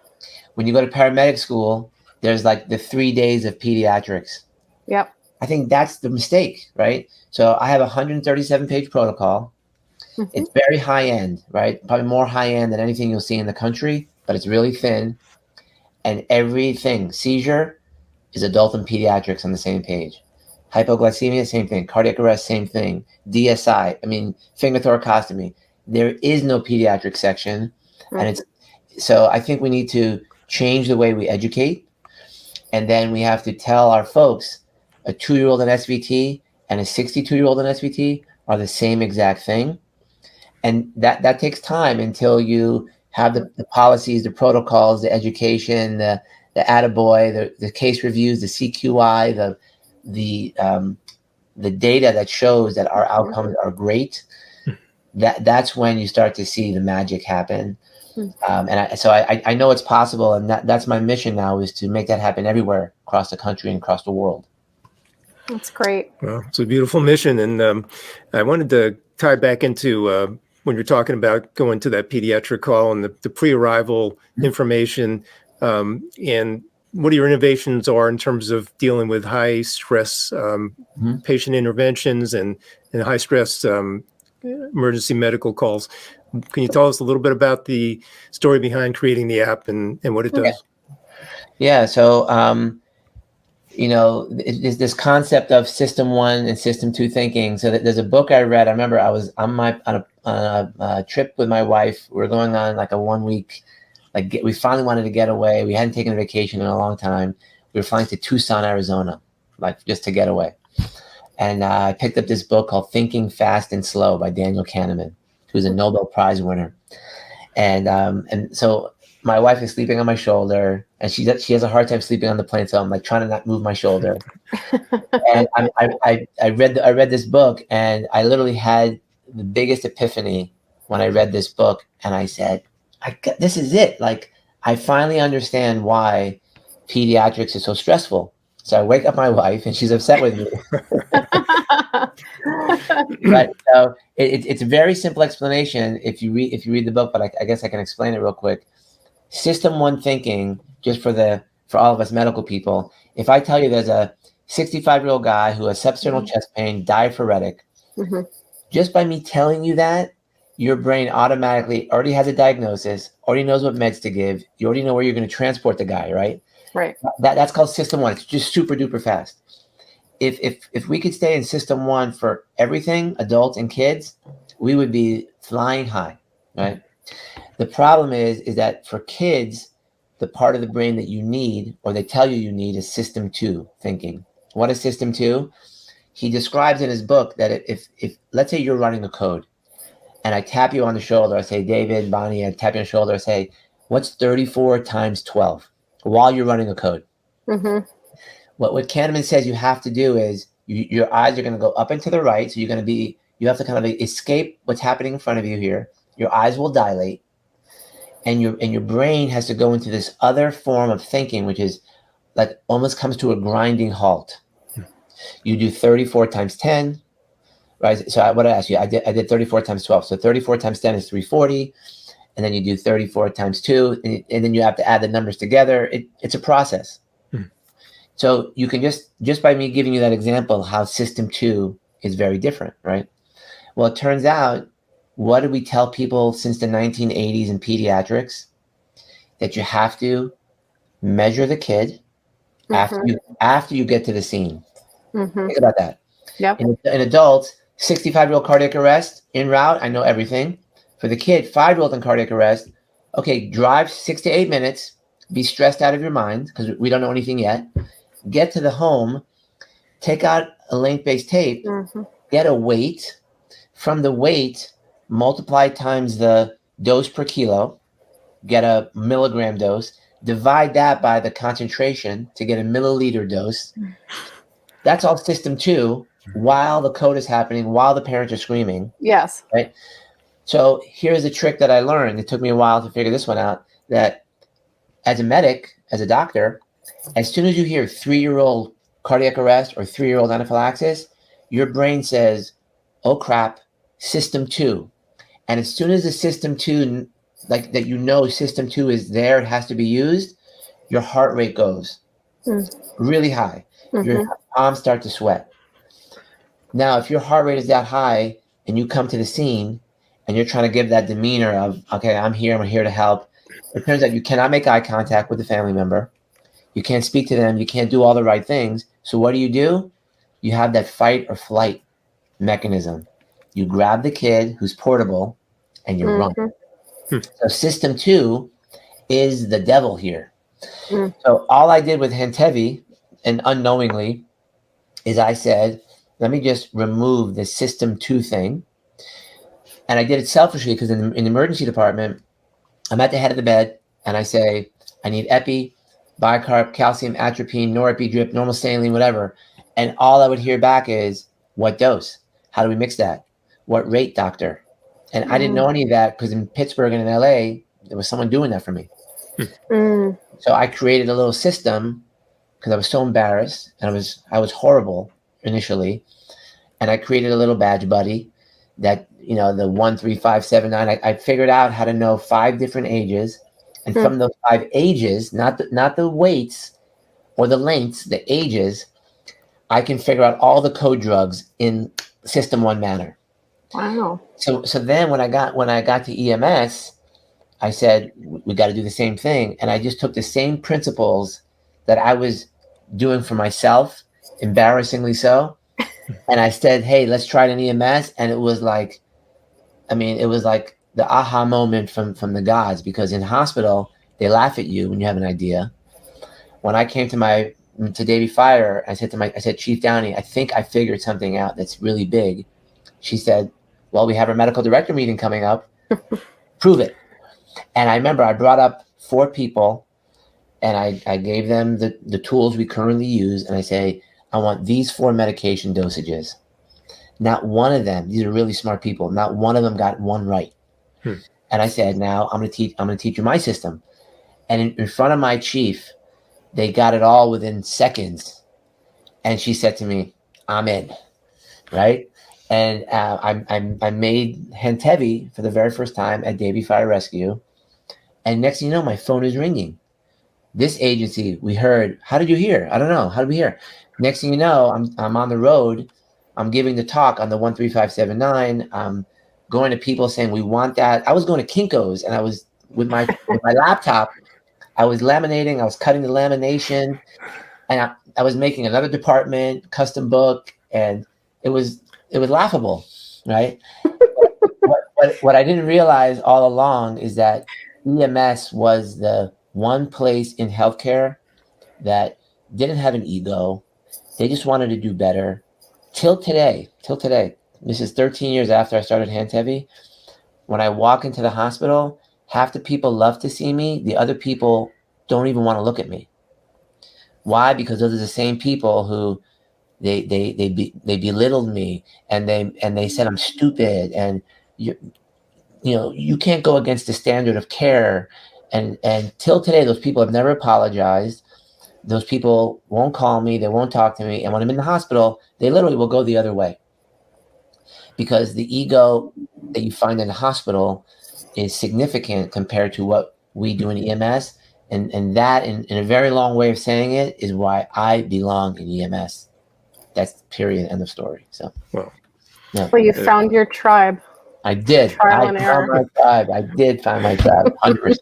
When you go to paramedic school, there's like the 3 days of pediatrics. Yep. I think that's the mistake, right? So I have a 137-page protocol. It's very high end, right? Probably more high end than anything you'll see in the country, but it's really thin. And everything, seizure is adult and pediatrics on the same page. Hypoglycemia, same thing. Cardiac arrest, same thing. DSI, finger thoracostomy. There is no pediatric section. And so I think we need to change the way we educate. And then we have to tell our folks a 2-year-old in SVT and a 62-year-old in SVT are the same exact thing. And that takes time until you have the policies, the protocols, the education, the attaboy, the case reviews, the CQI, the data that shows that our outcomes are great. That's when you start to see the magic happen. So I know it's possible, and that's my mission now, is to make that happen everywhere across the country and across the world. That's great. Well, it's a beautiful mission, and I wanted to tie back into when you're talking about going to that pediatric call and the pre-arrival information, and what your innovations are in terms of dealing with high stress patient interventions and high stress emergency medical calls. Can you tell us a little bit about the story behind creating the app and what it does? Yeah. So, it's this concept of system 1 and system 2 thinking. So there's a book I read. I remember I was on a trip with my wife. We were going on like a 1 week, we finally wanted to get away. We hadn't taken a vacation in a long time. We were flying to Tucson, Arizona, just to get away. And I picked up this book called Thinking Fast and Slow by Daniel Kahneman, who's a Nobel Prize winner. And so my wife is sleeping on my shoulder, and she has a hard time sleeping on the plane. So I'm trying to not move my shoulder. And I read this book, and I literally had the biggest epiphany when I read this book. And I said, this is it. I finally understand why pediatrics is so stressful. So I wake up my wife, and she's upset with me. But it's a very simple explanation if you read the book. But I guess I can explain it real quick. System 1 thinking, just for all of us medical people. If I tell you there's a 65-year-old guy who has substernal chest pain, diaphoretic, just by me telling you that, your brain automatically already has a diagnosis, already knows what meds to give. You already know where you're going to transport the guy, right? Right. That's called system 1. It's just super duper fast. If we could stay in system 1 for everything, adults and kids, we would be flying high, right? The problem is that for kids, the part of the brain that you need, or they tell you need, is system 2 thinking. What is system 2? He describes in his book that if let's say you're running a code, and I tap you on the shoulder. I say, David, Bonnie, I tap you on the shoulder. I say, what's 34 times 12 while you're running a code? Mm-hmm. What Kahneman says you have to do is your eyes are going to go up and to the right. So you have to kind of escape what's happening in front of you here. Your eyes will dilate, and your brain has to go into this other form of thinking, which is like almost comes to a grinding halt. You do 34 times 10, right? So what I asked you, I did 34 times 12. So 34 times 10 is 340. And then you do 34 times 2, and then you have to add the numbers together. It's a process. So you can just by me giving you that example, how system 2 is very different, right? Well, it turns out, what did we tell people since the 1980s in pediatrics? That you have to measure the kid after you get to the scene. Think about that. Yep. In adults, 65-year-old cardiac arrest, en route, I know everything. For the kid, 5-year-old in cardiac arrest, okay, drive 6 to 8 minutes, be stressed out of your mind because we don't know anything yet. Get to the home, take out a length-based tape, get a weight. From the weight, multiply times the dose per kilo, get a milligram dose, divide that by the concentration to get a milliliter dose. That's all system 2 while the code is happening, while the parents are screaming. Yes. Right? So here's a trick that I learned. It took me a while to figure this one out, that as a medic, as a doctor, as soon as you hear 3-year-old cardiac arrest or 3-year-old anaphylaxis, your brain says, oh crap, system 2. And as soon as the system 2, like that, system 2 is there, it has to be used, your heart rate goes really high. Your palms start to sweat. Now, if your heart rate is that high and you come to the scene and you're trying to give that demeanor of, okay, I'm here to help, it turns out you cannot make eye contact with the family member. You can't speak to them. You can't do all the right things. So what do? You have that fight or flight mechanism. You grab the kid who's portable and you run. So system 2 is the devil here. So all I did with Handtevy, and unknowingly, is I said, let me just remove the system 2 thing. And I did it selfishly because in the emergency department, I'm at the head of the bed and I say, I need epi, bicarb, calcium, atropine, norepi drip, normal saline, whatever. And all I would hear back is, what dose? How do we mix that? What rate, doctor? And I didn't know any of that because in Pittsburgh and in LA, there was someone doing that for me. So I created a little system because I was so embarrassed and I was horrible initially. And I created a little badge buddy that, the 1, 3, 5, 7, 9, I figured out how to know 5 different ages. And from those 5 ages, not the weights or the lengths, the ages, I can figure out all the code drugs in system 1 manner. Wow. So then when I got to EMS, I said, we got to do the same thing. And I just took the same principles that I was doing for myself, embarrassingly so. And I said, hey, let's try it in EMS. And it was like, the aha moment from the gods, because in hospital, they laugh at you when you have an idea. When I came to Davie Fire, I said, Chief Downey, I think I figured something out that's really big. She said, well, we have our medical director meeting coming up. Prove it. And I remember I brought up 4 people and I gave them the tools we currently use. And I say, I want these 4 medication dosages. Not one of them, these are really smart people, not one of them got one right. And I said, now I'm going to teach you my system. And in front of my chief, they got it all within seconds. And she said to me, I'm in, right? And I made Handtevy for the very first time at Davie Fire Rescue. And next thing you know, my phone is ringing. This agency, we heard, how did you hear? I don't know. How did we hear? Next thing you know, I'm on the road. I'm giving the talk on the 13579. I'm going to people saying, we want that. I was going to Kinko's and I was with my laptop. I was laminating. I was cutting the lamination. And I was making another department, custom book. And it was laughable, right? What I didn't realize all along is that EMS was the one place in healthcare that didn't have an ego. They just wanted to do better. Till today, this is 13 years after I started Handtevy, when I walk into the hospital, half the people love to see me. The other people don't even want to look at me. Why? Because those are the same people who they belittled me, and they said I'm stupid, and you can't go against the standard of care. And till today, those people have never apologized. Those people won't call me. They won't talk to me. And when I'm in the hospital, they literally will go the other way, because the ego that you find in the hospital is significant compared to what we do in EMS. And that, in a very long way of saying it, is why I belong in EMS. That's period, end of story. So, well, yeah. Well, you found your tribe. I did. Trial and I error. found my tribe. I did find my tribe, 100%.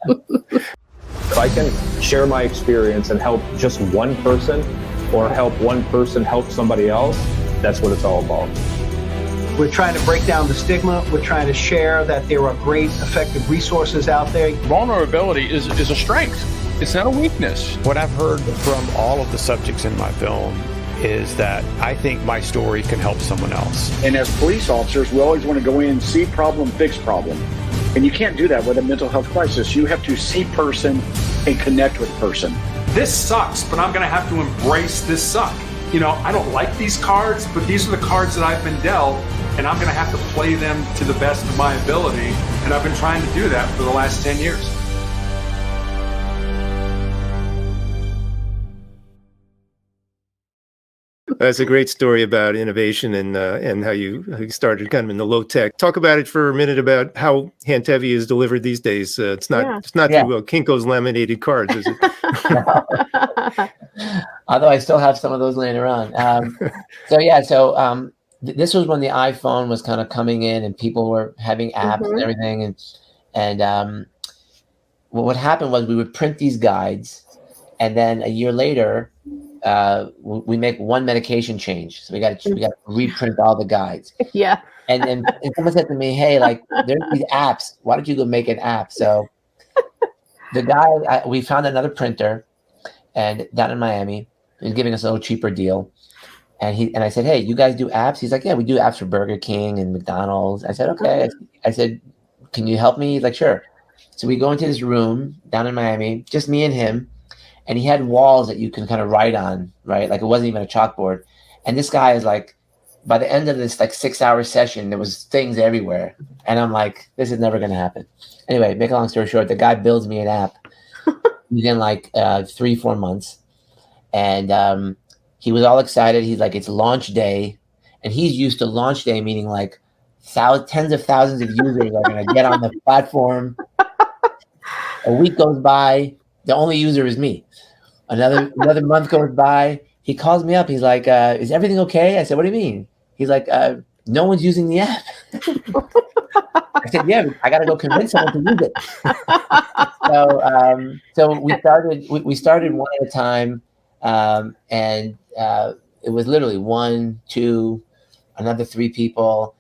If I can share my experience and help just one person, or help one person help somebody else, that's what it's all about. We're trying to break down the stigma. We're trying to share that there are great, effective resources out there. Vulnerability is a strength. It's not a weakness. What I've heard from all of the subjects in my film is that I think my story can help someone else. And as police officers, we always want to go in, see problem, fix problem. And you can't do that with a mental health crisis. You have to see person and connect with person. This sucks, but I'm going to have to embrace this suck. You know, I don't like these cards, but these are the cards that I've been dealt, and I'm going to have to play them to the best of my ability. And I've been trying to do that for the last 10 years. That's a great story about innovation and how you started kind of in the low tech. Talk about it for a minute about how Handtevy is delivered these days. It's not through Kinko's laminated cards, is it? Although I still have some of those laying around. This was when the iPhone was kind of coming in and people were having apps and everything. And what happened was we would print these guides, and then a year later, we make one medication change. So we got to reprint all the guides. Yeah. And someone said to me, hey, like, there's these apps. Why don't you go make an app? So the guy, we found another printer and down in Miami. He's giving us a little cheaper deal. And I said, hey, you guys do apps? He's like, yeah, we do apps for Burger King and McDonald's. I said, okay. I said, can you help me? He's like, sure. So we go into this room down in Miami, just me and him. And he had walls that you can kind of write on, right? Like it wasn't even a chalkboard. And this guy is like, by the end of this like 6-hour session, there was things everywhere. And I'm like, this is never going to happen. Anyway, make a long story short, the guy builds me an app within like 3-4 months. And he was all excited. He's like, it's launch day. And he's used to launch day, meaning like tens of thousands of users are going to get on the platform. A week goes by. The only user is me. Another month goes by. He calls me up. He's like, is everything okay? I said, what do you mean? He's like, no one's using the app. I said, yeah, I got to go convince someone to use it. So we started one at a time. And it was literally 1, 2, another 3 people.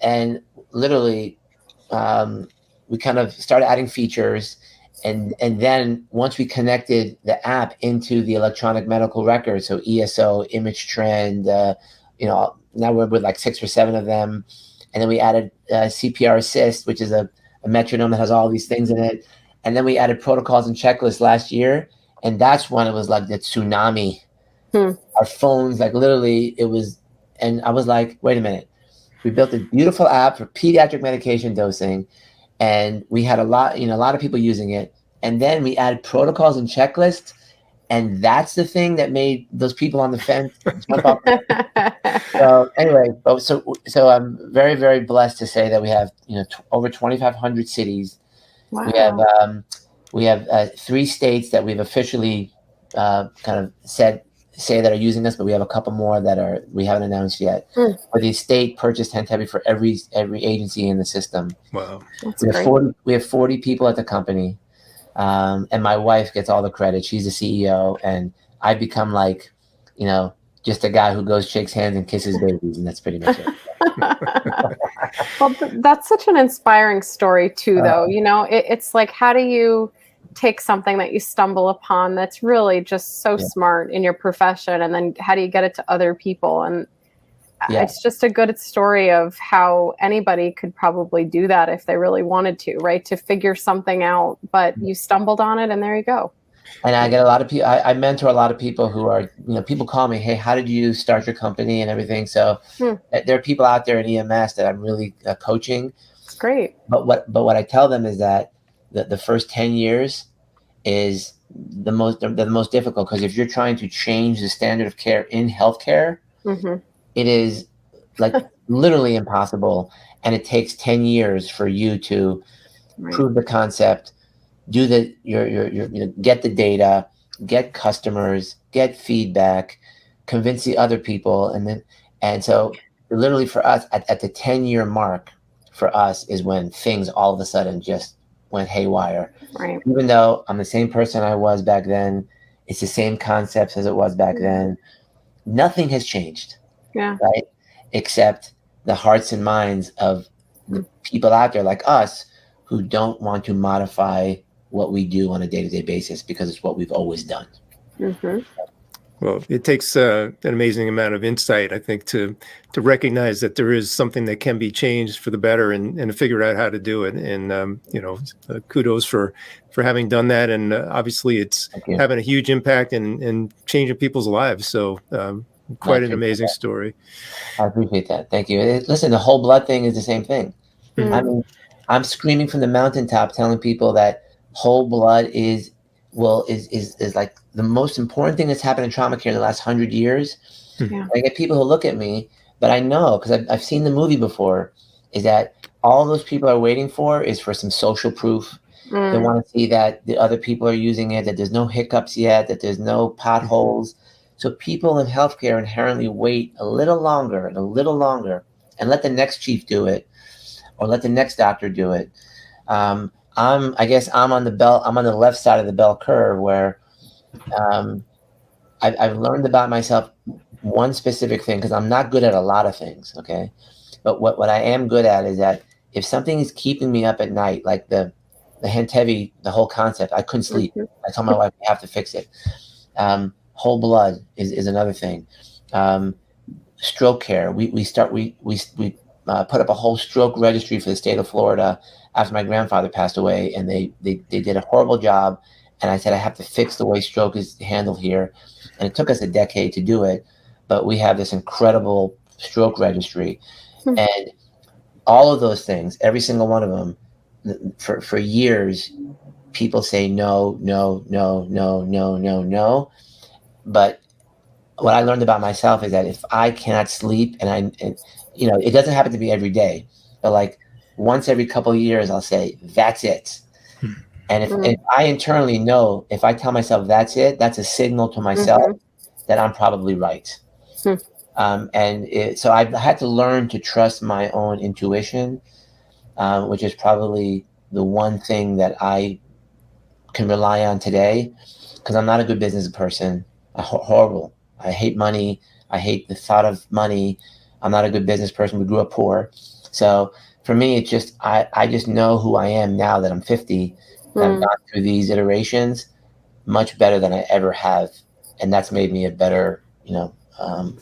And literally, we kind of started adding features. And then once we connected the app into the electronic medical record, so ESO, image trend, now we're with like 6 or 7 of them. And then we added CPR assist, which is a metronome that has all these things in it. And then we added protocols and checklists last year. And that's when it was like the tsunami. Our phones, like literally it was, and I was like, wait a minute. We built a beautiful app for pediatric medication dosing. And we had a lot of people using it. And then we added protocols and checklists. And that's the thing that made those people on the fence jump up. So anyway, so I'm very, very blessed to say that we have, over 2,500 cities. Wow. We have 3 states that we've officially kind of say that are using us, but we have a couple more that we haven't announced yet. But the state purchased Handtevy for every agency in the system. Wow, we have 40 people at the company, and my wife gets all the credit. She's the CEO, and I become like, just a guy who goes, shakes hands, and kisses babies, and that's pretty much it. Well, that's such an inspiring story too, though. It's like, how do you take something that you stumble upon that's really just so smart in your profession, and then how do you get it to other people? And It's just a good story of how anybody could probably do that if they really wanted to, right? To figure something out, but you stumbled on it and there you go. And I get a lot of people, I mentor a lot of people who are, people call me, hey, how did you start your company and everything? So there are people out there in EMS that I'm really coaching. It's great. But what I tell them is that the first 10 years is the most difficult, because if you're trying to change the standard of care in healthcare, it is like literally impossible. And it takes 10 years for you to prove the concept, do get the data, get customers, get feedback, convince the other people. And so literally for us at the 10-year mark for us is when things all of a sudden just went haywire. Right. Even though I'm the same person I was back then, it's the same concepts as it was back then. Nothing has changed. Yeah. Right. Except the hearts and minds of the people out there like us who don't want to modify what we do on a day-to-day basis because it's what we've always done. Well, it takes an amazing amount of insight, I think, to recognize that there is something that can be changed for the better and to figure out how to do it. And, kudos for having done that. And obviously it's having a huge impact and changing people's lives. So quite an amazing story. I appreciate that. Thank you. Listen, the whole blood thing is the same thing. I mean, I'm screaming from the mountaintop telling people that whole blood is like the most important thing that's happened in trauma care in the last 100 years. I get people who look at me, but I know, because I've seen the movie before, is that all those people are waiting for is for some social proof. They want to see that the other people are using it, that there's no hiccups yet, that there's no potholes. So people in healthcare inherently wait a little longer and let the next chief do it or let the next doctor do it. I guess I'm on the left side of the bell curve where I've learned about myself one specific thing, because I'm not good at a lot of things, okay? But what I am good at is that if something is keeping me up at night, like the Handtevy, the whole concept, I couldn't sleep. I told my wife, we have to fix it. Whole blood is another thing. Stroke care. We put up a whole stroke registry for the state of Florida after my grandfather passed away, and they did a horrible job. And I said, I have to fix the way stroke is handled here. And it took us a decade to do it, but we have this incredible stroke registry. And all of those things, every single one of them, for years, people say no. But what I learned about myself is that if I cannot sleep, and it doesn't happen to me every day, but like once every couple of years, I'll say, that's it. And if I internally know, if I tell myself that's it, that's a signal to myself that I'm probably right. So I've had to learn to trust my own intuition, which is probably the one thing that I can rely on today, because I'm not a good business person. Horrible. I hate money. I hate the thought of money. I'm not a good business person. We grew up poor. So for me, it's just, I just know who I am now that I'm 50. I've gone through these iterations much better than I ever have. And that's made me a better,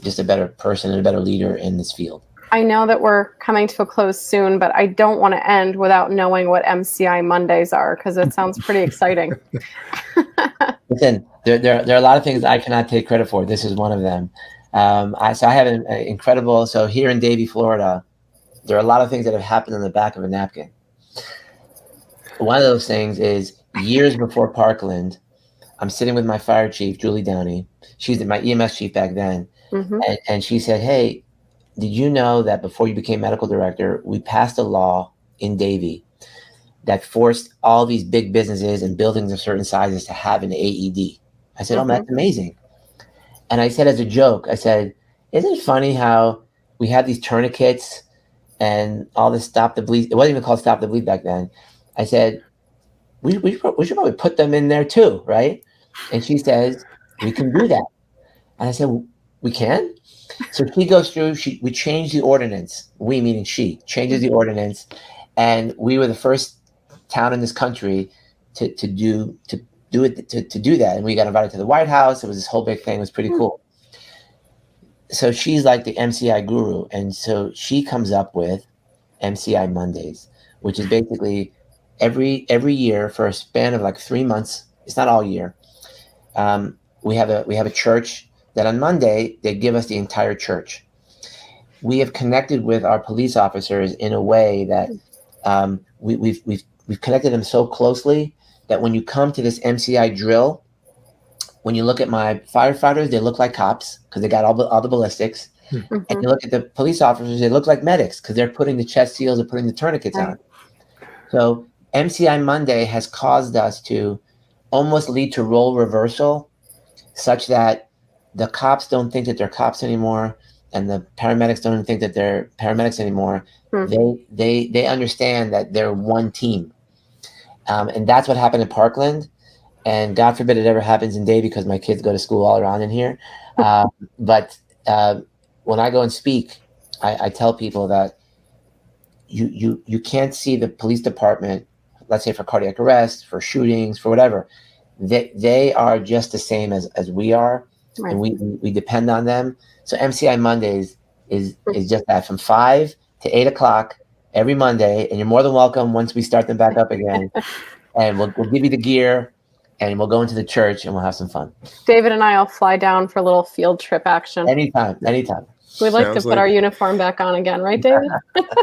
just a better person and a better leader in this field. I know that we're coming to a close soon, but I don't want to end without knowing what MCI Mondays are, because it sounds pretty exciting. Listen, there are a lot of things I cannot take credit for. This is one of them. So I have an incredible, so here in Davie, Florida, there are a lot of things that have happened on the back of a napkin. One of those things is years before Parkland, I'm sitting with my fire chief, Julie Downey. She's my EMS chief back then. And she said, hey, did you know that before you became medical director, we passed a law in Davie that forced all these big businesses and buildings of certain sizes to have an AED? I said, oh, that's amazing. And I said, as a joke, I said, isn't it funny how we have these tourniquets and all this stop the bleed? It wasn't even called stop the bleed back then. I said, we should probably put them in there too, right? And she says, we can do that. And I said, we can? So she goes through, we changed the ordinance. We, meaning she, changes the ordinance. And we were the first town in this country to do that. And we got invited to the White House. It was this whole big thing. It was pretty cool. so she's like the MCI guru. And so she comes up with MCI Mondays, which is basically every year for a span of like 3 months. It's not all year. We have a church that on Monday, they give us the entire church. We have connected with our police officers in a way that we've connected them so closely that when you come to this MCI drill, when you look at my firefighters, they look like cops because they got all the ballistics. Mm-hmm. And you look at the police officers, they look like medics because they're putting the chest seals and putting the tourniquets on. So MCI Monday has caused us to almost lead to role reversal such that the cops don't think that they're cops anymore and the paramedics don't think that they're paramedics anymore. Mm-hmm. They understand that they're one team. And that's what happened in Parkland. And God forbid it ever happens in Davie because my kids go to school all around in here. But when I go and speak, I tell people that you can't see the police department, let's say for cardiac arrest, for shootings, for whatever. They are just the same as we are, right. And we depend on them. So MCI Mondays is just that, from 5 to 8 o'clock every Monday, and you're more than welcome once we start them back up again. And we'll give you the gear. And we'll go into the church and we'll have some fun. David and I will fly down for a little field trip action. Anytime. We'd like to put our uniform back on again, right, David?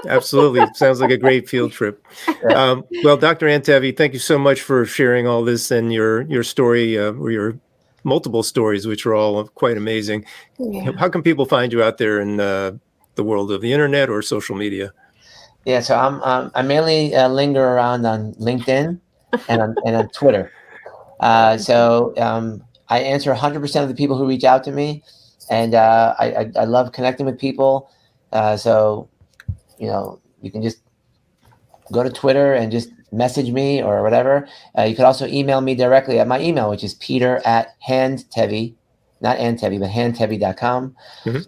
Absolutely. Sounds like a great field trip. Yeah. Well, Dr. Antevy, thank you so much for sharing all this and your story, or your multiple stories, which are all quite amazing. Yeah. How can people find you out there in the world of the internet or social media? Yeah, so I mainly linger around on LinkedIn and on Twitter. So I answer 100% of the people who reach out to me, and I love connecting with people. So, you can just go to Twitter and just message me or whatever. You could also email me directly at my email, which is peter@Handtevy, not Antevy, but handtevy.com. Mm-hmm.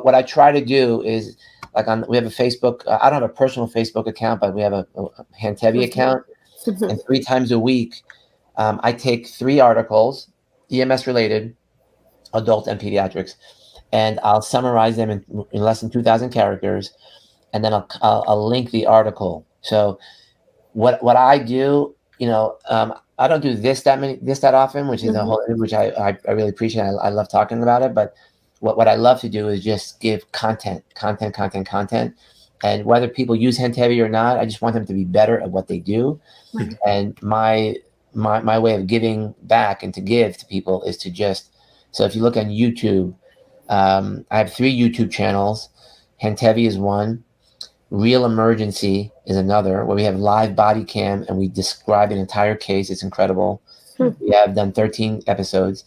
What I try to do is, like, we have a Facebook. I don't have a personal Facebook account, but we have a Handtevy account. Mm-hmm. And 3 times a week, I take 3 articles, EMS related, adult and pediatrics, and I'll summarize them in less than 2,000 characters, and then I'll link the article. So what I do, I don't do this that often, which is mm-hmm. a whole, which I really appreciate. I love talking about it, but what I love to do is just give content. And whether people use Handtevy or not, I just want them to be better at what they do. Mm-hmm. And my way of giving back and to give to people is to just, so if you look on YouTube, I have 3 YouTube channels. Handtevy is one. Real Emergency is another, where we have live body cam and we describe an entire case. It's incredible. Mm-hmm. We have done 13 episodes.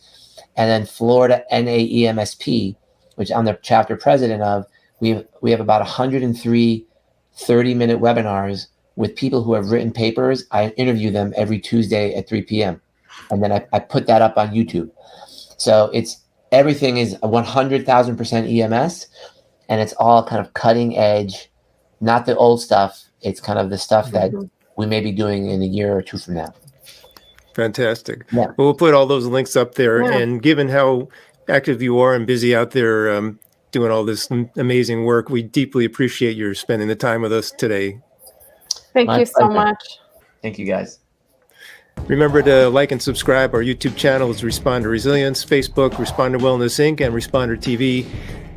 And then Florida NAEMSP, which I'm the chapter president of, we have about 103 30-minute webinars with people who have written papers. I interview them every Tuesday at 3 p.m. And then I put that up on YouTube. So everything is 100,000% EMS, and it's all kind of cutting edge, not the old stuff. It's kind of the stuff that we may be doing in a year or 2 from now. Fantastic. Yeah. Well, we'll put all those links up there. Yeah. And given how active you are and busy out there doing all this amazing work, we deeply appreciate your spending the time with us today. Thank you so much. Thank you, guys. Remember to like and subscribe. Our YouTube channel is Responder Resilience, Facebook, Responder Wellness Inc., and Responder TV,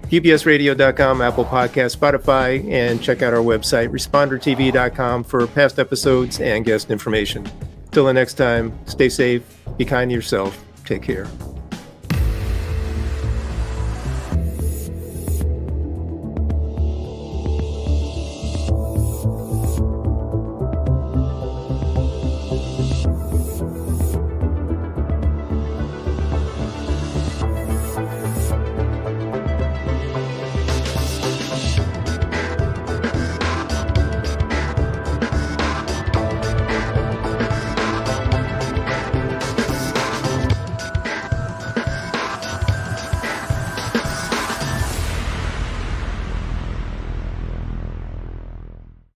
UBSradio.com, Apple Podcasts, Spotify, and check out our website, respondertv.com, for past episodes and guest information. Till the next time, stay safe, be kind to yourself, take care.